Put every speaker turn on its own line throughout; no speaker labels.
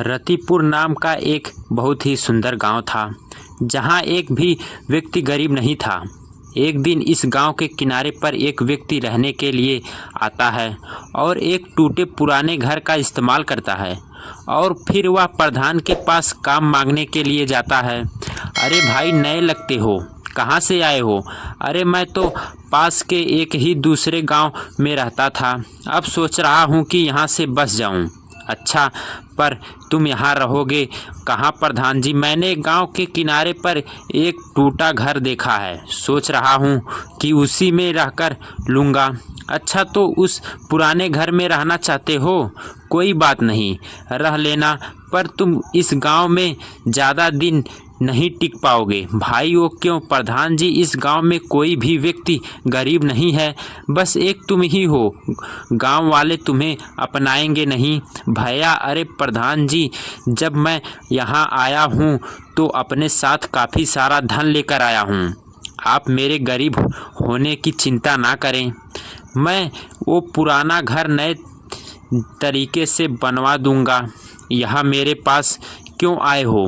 रतिपुर नाम का एक बहुत ही सुंदर गांव था, जहां एक भी व्यक्ति गरीब नहीं था। एक दिन इस गांव के किनारे पर एक व्यक्ति रहने के लिए आता है और एक टूटे पुराने घर का इस्तेमाल करता है और फिर वह प्रधान के पास काम मांगने के लिए जाता है। अरे भाई, नए लगते हो, कहाँ से आए हो? अरे मैं तो पास के एक ही दूसरे गांव में रहता था, अब सोच रहा हूँ कि यहाँ से बस जाऊँ। अच्छा, पर तुम यहाँ रहोगे कहाँ प्रधान जी? मैंने गांव के किनारे पर एक टूटा घर देखा है, सोच रहा हूँ कि उसी में रहकर लूँगा। अच्छा, तो उस पुराने घर में रहना चाहते हो? कोई बात नहीं, रह लेना, पर तुम इस गांव में ज़्यादा दिन नहीं टिक पाओगे। भाई वो क्यों प्रधान जी? इस गांव में कोई भी व्यक्ति गरीब नहीं है, बस एक तुम ही हो। गांव वाले तुम्हें अपनाएंगे नहीं। भैया, अरे प्रधान जी, जब मैं यहाँ आया हूँ तो अपने साथ काफ़ी सारा धन लेकर आया हूँ। आप मेरे गरीब होने की चिंता ना करें, मैं वो पुराना घर नए तरीके से बनवा दूंगा। यहाँ मेरे पास क्यों आए हो?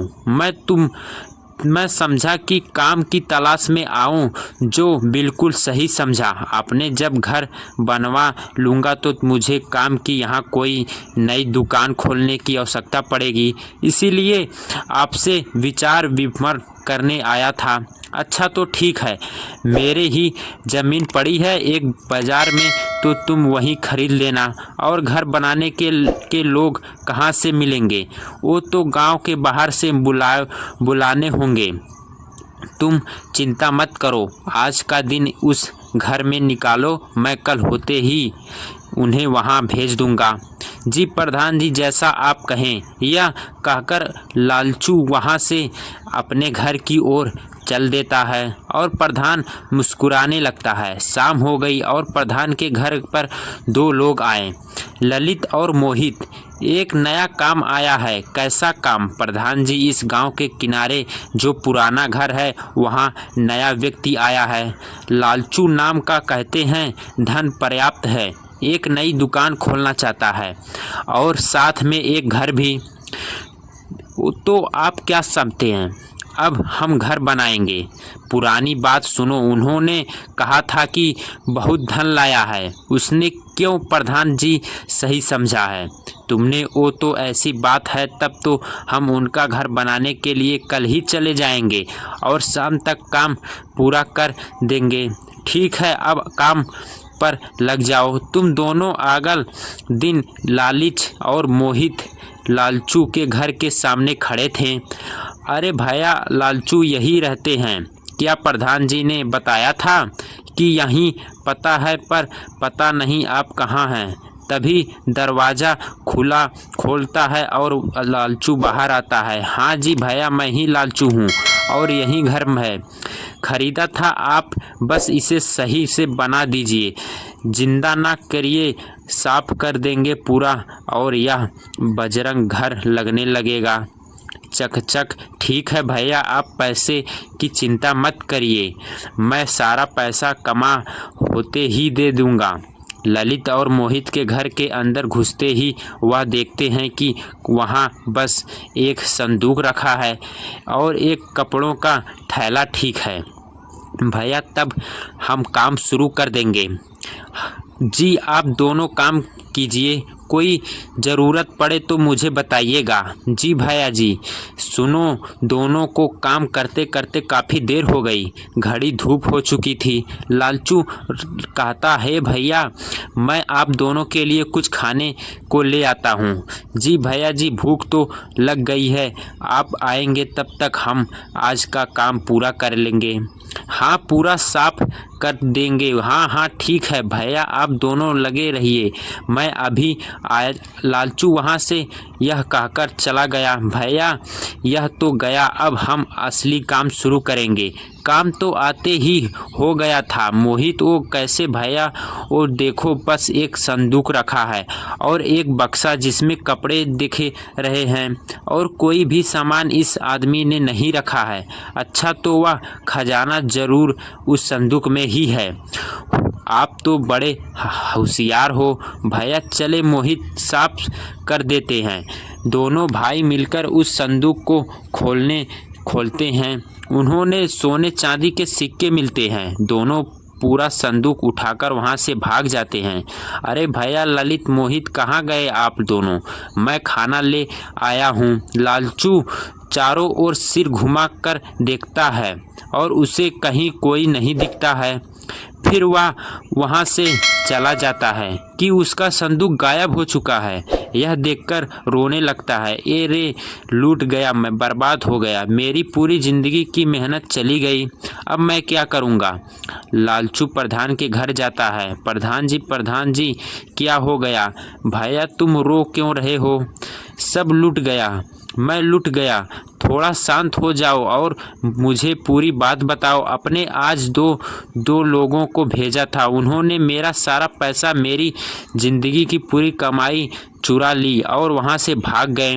मैं समझा कि काम की तलाश में आऊं, जो बिल्कुल सही समझा आपने। जब घर बनवा लूँगा तो मुझे काम की यहाँ कोई नई दुकान खोलने की आवश्यकता पड़ेगी, इसीलिए आपसे विचार विमर्श करने आया था। अच्छा, तो ठीक है, मेरे ही ज़मीन पड़ी है एक बाज़ार में, तो तुम वहीं खरीद लेना। और घर बनाने के लोग कहाँ से मिलेंगे? वो तो गांव के बाहर से बुलाने होंगे। तुम चिंता मत करो, आज का दिन उस घर में निकालो, मैं कल होते ही उन्हें वहां भेज दूंगा। जी प्रधान जी, जैसा आप कहें। यह कहकर लालचू वहां से अपने घर की ओर चल देता है और प्रधान मुस्कुराने लगता है। शाम हो गई और प्रधान के घर पर दो लोग आए, ललित और मोहित। एक नया काम आया है। कैसा काम? प्रधान जी, इस गांव के किनारे जो पुराना घर है वहां नया व्यक्ति आया है, लालचू नाम का, कहते हैं धन पर्याप्त है, एक नई दुकान खोलना चाहता है और साथ में एक घर भी। तो आप क्या समझते हैं? अब हम घर बनाएंगे। पुरानी बात सुनो, उन्होंने कहा था कि बहुत धन लाया है। उसने क्यों प्रधान जी? सही समझा है तुमने। वो तो ऐसी बात है, तब तो हम उनका घर बनाने के लिए कल ही चले जाएंगे और शाम तक काम पूरा कर देंगे। ठीक है, अब काम पर लग जाओ। तुम दोनों अगले दिन लालिच और मोहित लालचू के घर के सामने खड़े थे। अरे भैया, लालचू यही रहते हैं क्या? प्रधान जी ने बताया था कि यहीं पता है, पर पता नहीं आप कहाँ हैं। तभी दरवाज़ा खोलता है और लालचू बाहर आता है। हाँ जी भैया, मैं ही लालचू हूँ और यही घर है, खरीदा था। आप बस इसे सही से बना दीजिए, जिंदा ना करिए, साफ कर देंगे पूरा और यह बजरंग घर लगने लगेगा। चक। ठीक है भैया, आप पैसे की चिंता मत करिए, मैं सारा पैसा कमा होते ही दे दूंगा। ललित और मोहित के घर के अंदर घुसते ही वह देखते हैं कि वहां बस एक संदूक रखा है और एक कपड़ों का थैला। ठीक है भैया, तब हम काम शुरू कर देंगे। जी, आप दोनों काम कीजिए, कोई ज़रूरत पड़े तो मुझे बताइएगा। जी भैया जी। सुनो, दोनों को काम करते करते काफ़ी देर हो गई, घड़ी धूप हो चुकी थी। लालचू कहता है, भैया मैं आप दोनों के लिए कुछ खाने को ले आता हूँ। जी भैया जी, भूख तो लग गई है, आप आएंगे तब तक हम आज का काम पूरा कर लेंगे। हाँ, पूरा साफ कर देंगे। हाँ ठीक है भैया, आप दोनों लगे रहिए, मैं अभी आया। लालचू वहाँ से यह कहकर चला गया। भैया यह तो गया, अब हम असली काम शुरू करेंगे। काम तो आते ही हो गया था। मोहित, वो कैसे भैया? वो देखो, बस एक संदूक रखा है और एक बक्सा जिसमें कपड़े दिख रहे हैं और कोई भी सामान इस आदमी ने नहीं रखा है। अच्छा, तो वह खजाना जरूर उस संदूक में ही है। आप तो बड़े होशियार हो भैया। चले मोहित, साफ कर देते हैं। दोनों भाई मिलकर उस संदूक को खोलते हैं। उन्होंने सोने चांदी के सिक्के मिलते हैं। दोनों पूरा संदूक उठाकर वहां से भाग जाते हैं। अरे भैया ललित मोहित, कहाँ गए आप दोनों? मैं खाना ले आया हूँ। लालचू चारों ओर सिर घुमा कर देखता है और उसे कहीं कोई नहीं दिखता है। फिर वह वहां से चला जाता है कि उसका संदूक गायब हो चुका है। यह देखकर रोने लगता है। ए रे, लूट गया, मैं बर्बाद हो गया, मेरी पूरी जिंदगी की मेहनत चली गई, अब मैं क्या करूँगा। लालचू प्रधान के घर जाता है। प्रधान जी क्या हो गया? भैया तुम रो क्यों रहे हो? सब लूट गया, मैं लूट गया। थोड़ा शांत हो जाओ और मुझे पूरी बात बताओ। अपने आज दो लोगों को भेजा था, उन्होंने मेरा सारा पैसा, मेरी जिंदगी की पूरी कमाई चुरा ली और वहां से भाग गए।